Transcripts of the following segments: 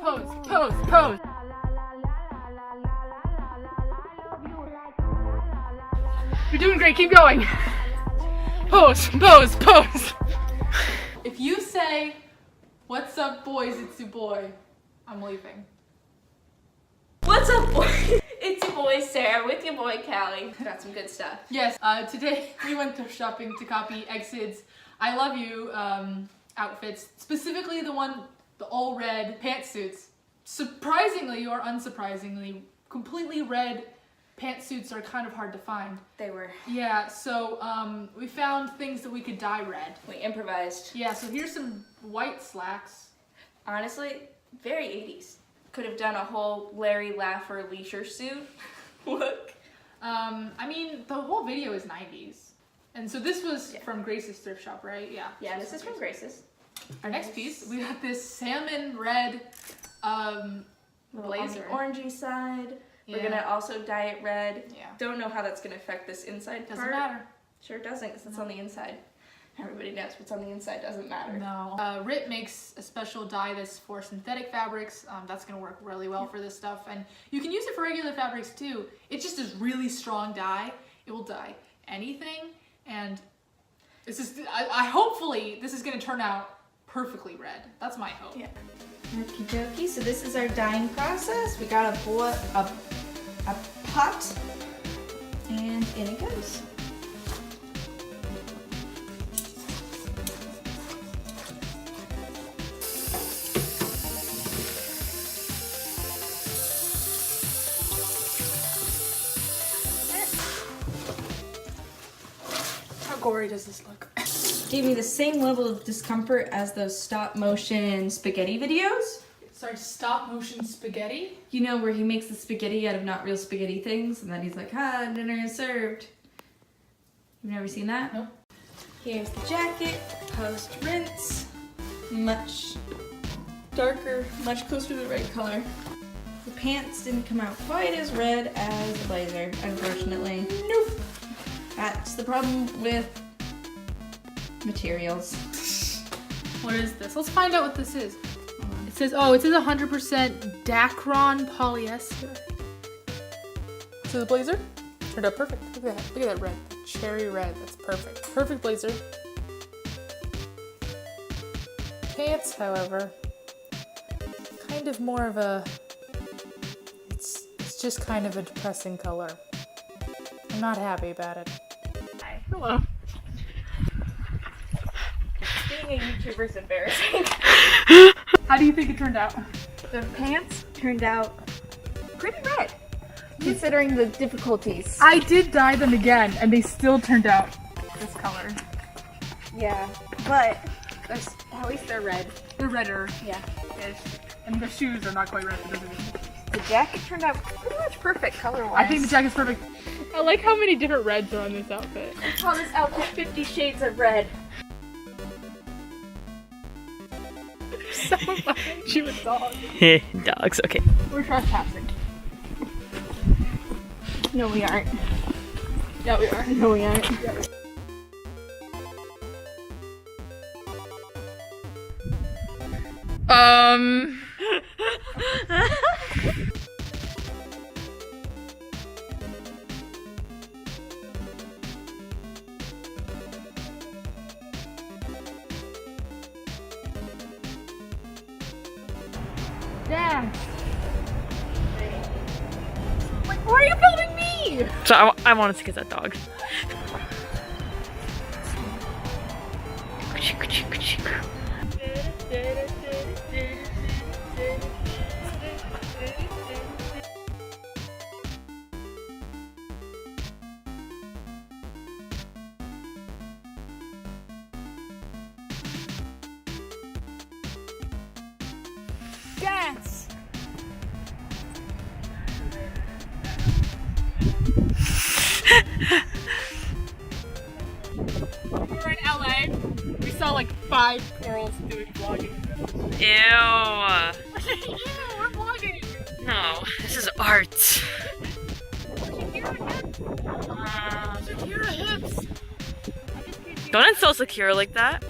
Pose. You're doing great, keep going. Pose. If you say, "What's up, boys, it's your boy," I'm leaving. What's up, boys? It's your boy Sarah with your boy Callie. Got some good stuff. Yes, today we went thrift shopping to copy EXID's I Love You outfits, specifically the all red pantsuits. Surprisingly or unsurprisingly, completely red pantsuits are kind of hard to find. They were. Yeah, so we found things that we could dye red. We improvised. Yeah, so here's some white slacks. Honestly, very 80s. Could have done a whole Larry Laffer leisure suit look. I mean, the whole video is 90s. And so this was from Grace's thrift shop, right? Yeah. Yeah, this is from Grace's. Our next piece, we got this salmon red blazer. On the orangey side. We're gonna also dye it red. Yeah. Don't know how that's gonna affect this inside part. Doesn't matter. Sure doesn't, because it's on the inside. Everybody knows what's on the inside doesn't matter. No. RIT makes a special dye that's for synthetic fabrics. That's gonna work really well for this stuff. And you can use it for regular fabrics too. It just is really strong dye. It will dye anything. And this is, hopefully this is gonna turn out perfectly red. That's my hope. Yeah. Okie dokie, so this is our dyeing process. We got a pot, and in it goes. How gory does this look? Gave me the same level of discomfort as those stop motion spaghetti videos. Sorry, stop motion spaghetti? You know, where he makes the spaghetti out of not real spaghetti things, and then he's like, dinner is served. You've never seen that? Nope. Here's the jacket, post rinse. Much darker, much closer to the red color. The pants didn't come out quite as red as the blazer, unfortunately. Nope. That's the problem with materials. What is this? Let's find out what this is. It says 100% Dacron polyester. So the blazer turned out perfect. Look at that. Look at that red. Cherry red. That's perfect. Perfect blazer. Pants, however, kind of more of a. It's just kind of a depressing color. I'm not happy about it. Hi. Hello. Being a YouTuber is embarrassing. How do you think it turned out? The pants turned out pretty red, considering the difficulties. I did dye them again, and they still turned out this color. Yeah, but at least they're red. They're redder. Yeah. And the shoes are not quite red. But the jacket turned out pretty much perfect color-wise. I think the jacket's perfect. I like how many different reds are on this outfit. I call this outfit 50 Shades of Red. So behind you with dogs. Dogs, okay. We're trespassing. No, we aren't. Yeah, we are. No, we aren't. Dad! Like, why are you filming me? So I wanted to get that dog. Dance! We were in LA. We saw like 5 girls doing vlogging. Ew. Ew, we're vlogging. No, this is art. Shakira hips. Don't insult Sakura like that.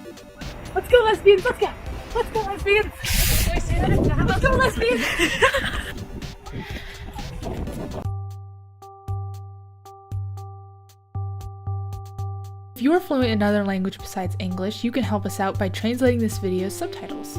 Let's go, lesbians! Let's go! Let's go, lesbians! Can I say that? Let's go, lesbians! If you are fluent in another language besides English, you can help us out by translating this video's subtitles.